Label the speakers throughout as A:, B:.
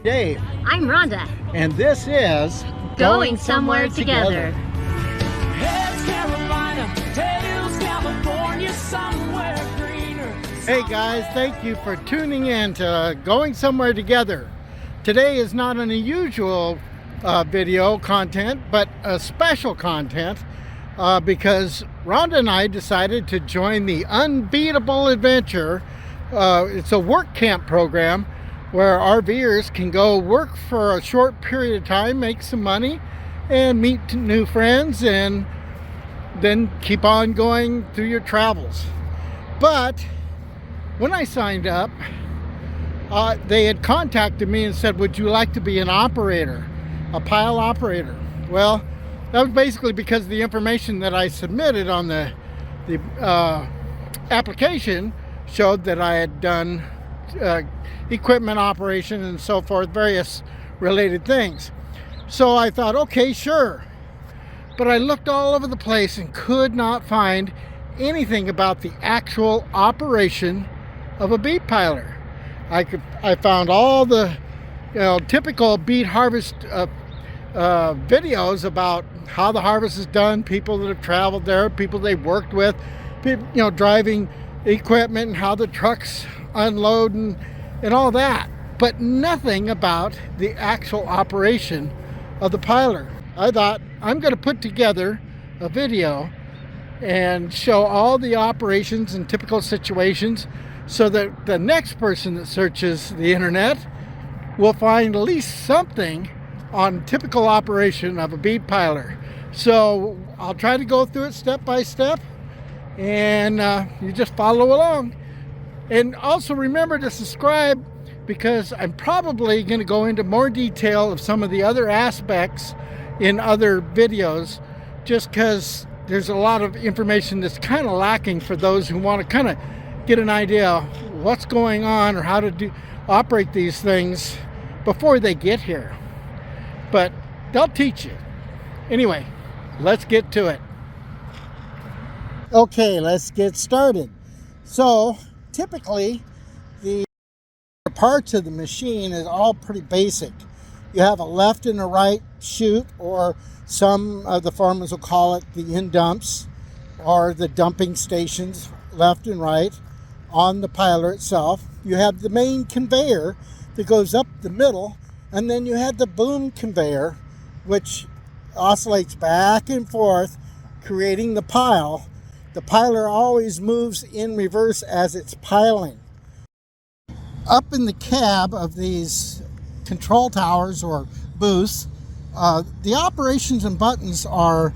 A: Dave.
B: I'm Rhonda.
A: And this is
B: Going Somewhere Together.
C: Heads Carolina, tails California, somewhere greener.
A: Hey guys, thank you for tuning in to Going Somewhere Together. Today is not an unusual video content, but a special content because Rhonda and I decided to join the Unbeetable Adventure. It's a work camp program where RVers can go work for a short period of time, make some money, and meet new friends, and then keep on going through your travels. But when I signed up, they had contacted me and said, would you like to be an operator, a pile operator? Well, that was basically because of the information that I submitted on the application showed that I had done equipment operation and so forth, various related things. So I thought, okay, sure. But I looked all over the place and could not find anything about the actual operation of a beet piler. I found all the typical beet harvest videos about how the harvest is done, people that have traveled there, people they've worked with, people, driving equipment and how the trucks unload and all that, but nothing about the actual operation of the piler. I thought, I'm going to put together a video and show all the operations and typical situations so that the next person that searches the internet will find at least something on typical operation of a beet piler. So I'll try to go through it step by step, and you just follow along. And also remember to subscribe, because I'm probably going to go into more detail of some of the other aspects in other videos, just because there's a lot of information that's kind of lacking for those who want to kind of get an idea of what's going on or how to operate these things before they get here. But they'll teach you. Anyway, let's get to it. Okay, let's get started. So typically the parts of the machine is all pretty basic. You have a left and a right chute, or some of the farmers will call it the end dumps, or the dumping stations, left and right on the piler itself. You have the main conveyor that goes up the middle, and then you have the boom conveyor, which oscillates back and forth, creating the pile. The piler always moves in reverse as it's piling. Up in the cab of these control towers or booths, the operations and buttons are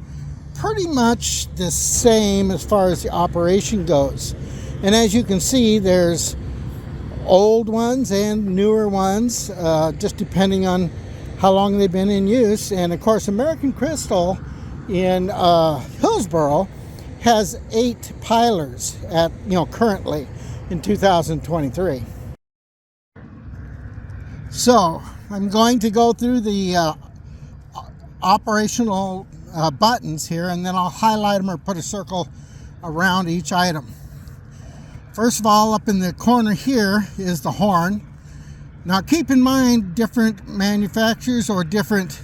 A: pretty much the same as far as the operation goes. And as you can see, there's old ones and newer ones, just depending on how long they've been in use. And of course, American Crystal in Hillsboro has 8 pilers at currently in 2023. So I'm going to go through the operational buttons here, and then I'll highlight them or put a circle around each item. First of all, up in the corner here is the horn. Now keep in mind, different manufacturers or different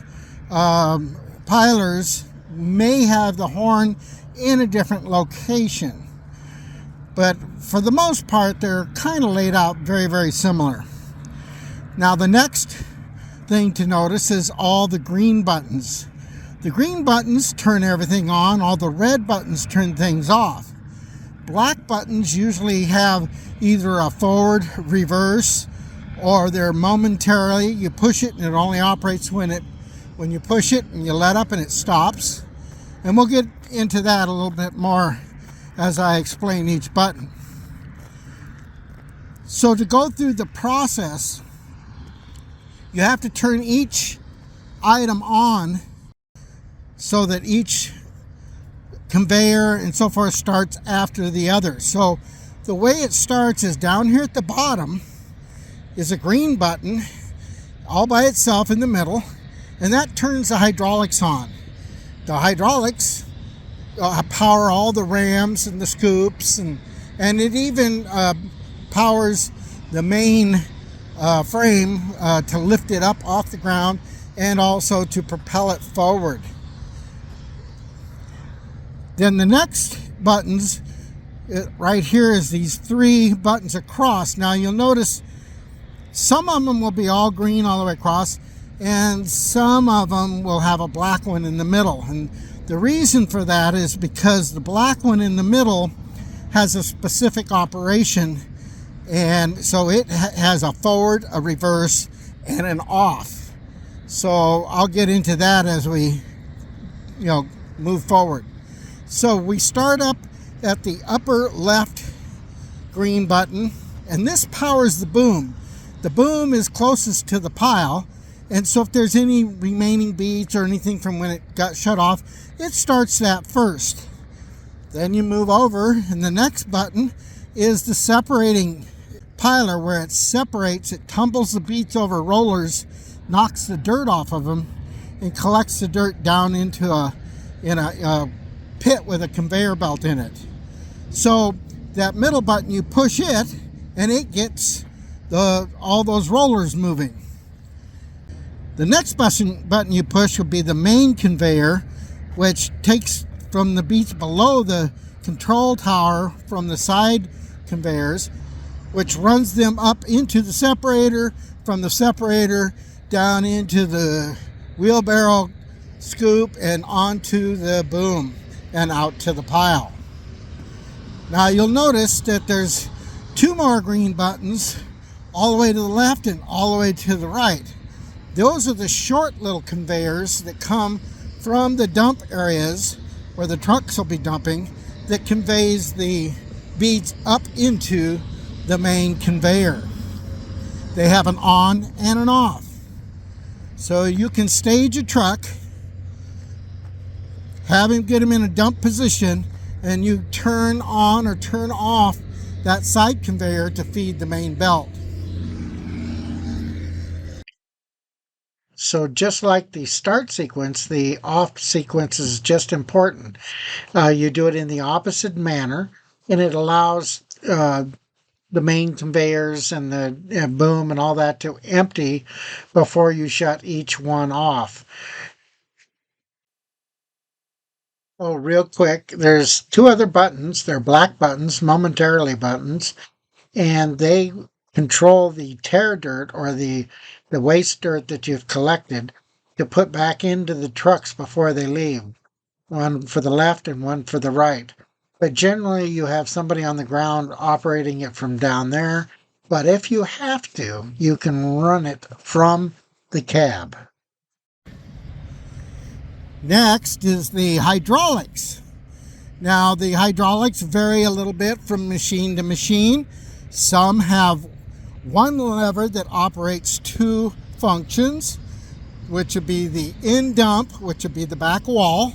A: pilers may have the horn in a different location, but for the most part they're kind of laid out very, very similar. Now the next thing to notice is all the green buttons. The green buttons turn everything on, all the red buttons turn things off. Black buttons usually have either a forward, reverse, or they're momentarily, you push it and it only operates when you push it and you let up and it stops. And we'll get into that a little bit more as I explain each button. So to go through the process, you have to turn each item on so that each conveyor and so forth starts after the other. So the way it starts is down here at the bottom is a green button all by itself in the middle, and that turns the hydraulics on. The hydraulics power all the rams and the scoops, and it even powers the main frame to lift it up off the ground and also to propel it forward. Then the next buttons right here is these 3 buttons across. Now you'll notice some of them will be all green all the way across, and some of them will have a black one in the middle. And the reason for that is because the black one in the middle has a specific operation, and so it has a forward, a reverse, and an off. So I'll get into that as we move forward. So we start up at the upper left green button, and this powers the boom. The boom is closest to the pile, and so if there's any remaining beads or anything from when it got shut off, it starts that first. Then you move over, and the next button is the separating piler, where it separates, it tumbles the beets over rollers, knocks the dirt off of them, and collects the dirt down into a pit with a conveyor belt in it. So that middle button, you push it, and it gets all those rollers moving. The next button you push will be the main conveyor, which takes from the beets below the control tower from the side conveyors, which runs them up into the separator, from the separator down into the wheelbarrow scoop and onto the boom and out to the pile. Now you'll notice that there's 2 more green buttons all the way to the left and all the way to the right. Those are the short little conveyors that come from the dump areas where the trucks will be dumping, that conveys the beads up into the main conveyor. They have an on and an off. So you can stage a truck, have him get him in a dump position, and you turn on or turn off that side conveyor to feed the main belt. So just like the start sequence, the off sequence is just important. You do it in the opposite manner, and it allows the main conveyors and the boom and all that to empty before you shut each one off. Oh, real quick, there's 2 other buttons. They're black buttons, momentarily buttons, and they control the tear dirt or the waste dirt that you've collected to put back into the trucks before they leave. One for the left and one for the right. But generally you have somebody on the ground operating it from down there. But if you have to, you can run it from the cab. Next is the hydraulics. Now the hydraulics vary a little bit from machine to machine. Some have 1 lever that operates 2 functions, which would be the in dump, which would be the back wall,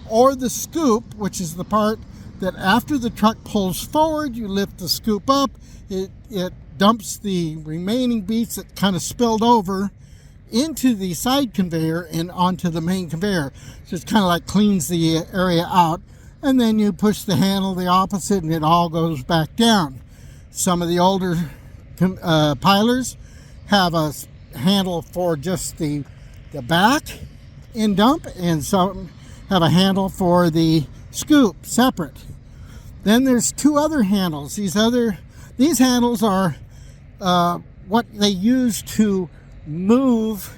A: or the scoop, which is the part that after the truck pulls forward, you lift the scoop up, it dumps the remaining beets that kind of spilled over into the side conveyor and onto the main conveyor. So it's kind of like cleans the area out, and then you push the handle the opposite and it all goes back down. Some of the older pilers have a handle for just the back in dump, and some have a handle for the scoop separate. Then there's 2 other handles. These handles are what they use to move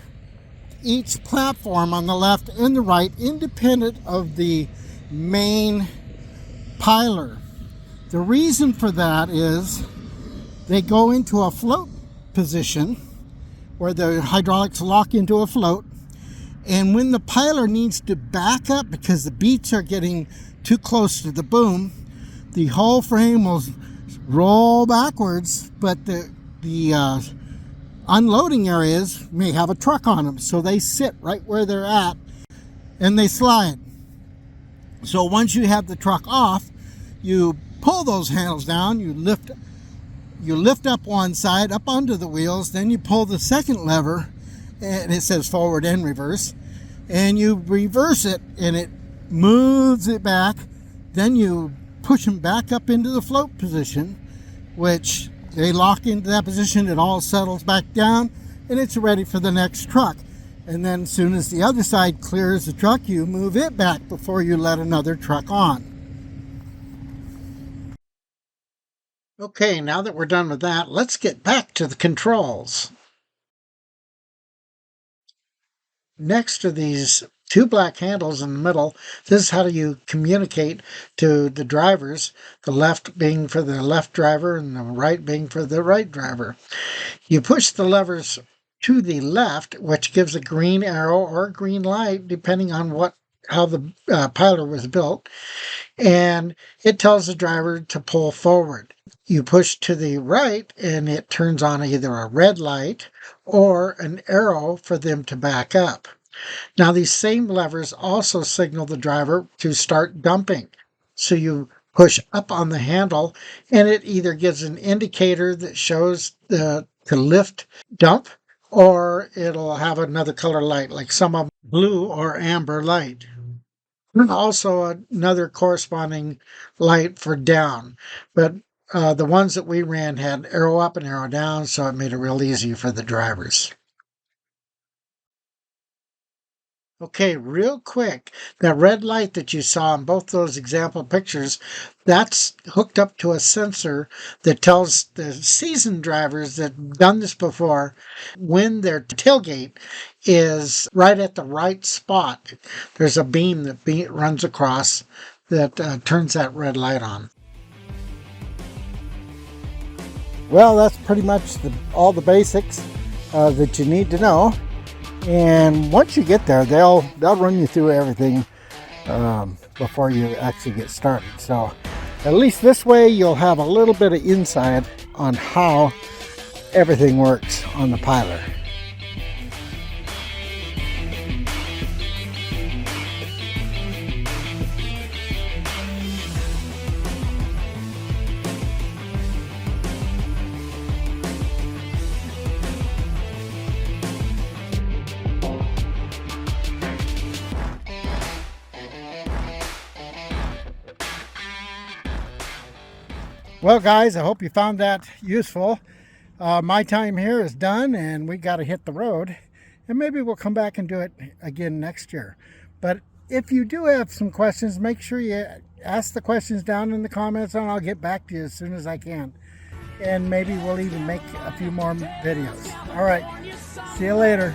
A: each platform on the left and the right independent of the main piler. The reason for that is they go into a float position where the hydraulics lock into a float, and when the piler needs to back up because the beets are getting too close to the boom, the whole frame will roll backwards, but the unloading areas may have a truck on them, so they sit right where they're at and they slide. So once you have the truck off, you pull those handles down, you lift up one side up onto the wheels, then you pull the second lever, and it says forward and reverse, and you reverse it and it moves it back. Then you push them back up into the float position, which They lock into that position, it all settles back down, and it's ready for the next truck. And then as soon as the other side clears the truck, you move it back before you let another truck on. Okay, now that we're done with that, let's get back to the controls. Next to these two black handles in the middle, this is how you communicate to the drivers, the left being for the left driver and the right being for the right driver. You push the levers to the left, which gives a green arrow or a green light, depending on how the piler was built, and it tells the driver to pull forward. You push to the right, and it turns on either a red light or an arrow for them to back up. Now, these same levers also signal the driver to start dumping. So you push up on the handle, and it either gives an indicator that shows to lift dump, or it'll have another color light, like some blue or amber light. And also another corresponding light for down. But the ones that we ran had arrow up and arrow down, so it made it real easy for the drivers. Okay, real quick, that red light that you saw in both those example pictures, that's hooked up to a sensor that tells the seasoned drivers that have done this before when their tailgate is right at the right spot. There's a beam that runs across that turns that red light on. Well, that's pretty much all the basics that you need to know. And once you get there, they'll run you through everything before you actually get started. So at least this way you'll have a little bit of insight on how everything works on the piler. Well, guys, I hope you found that useful. My time here is done, and we got to hit the road. And maybe we'll come back and do it again next year. But if you do have some questions, make sure you ask the questions down in the comments, and I'll get back to you as soon as I can. And maybe we'll even make a few more videos. All right, see you later.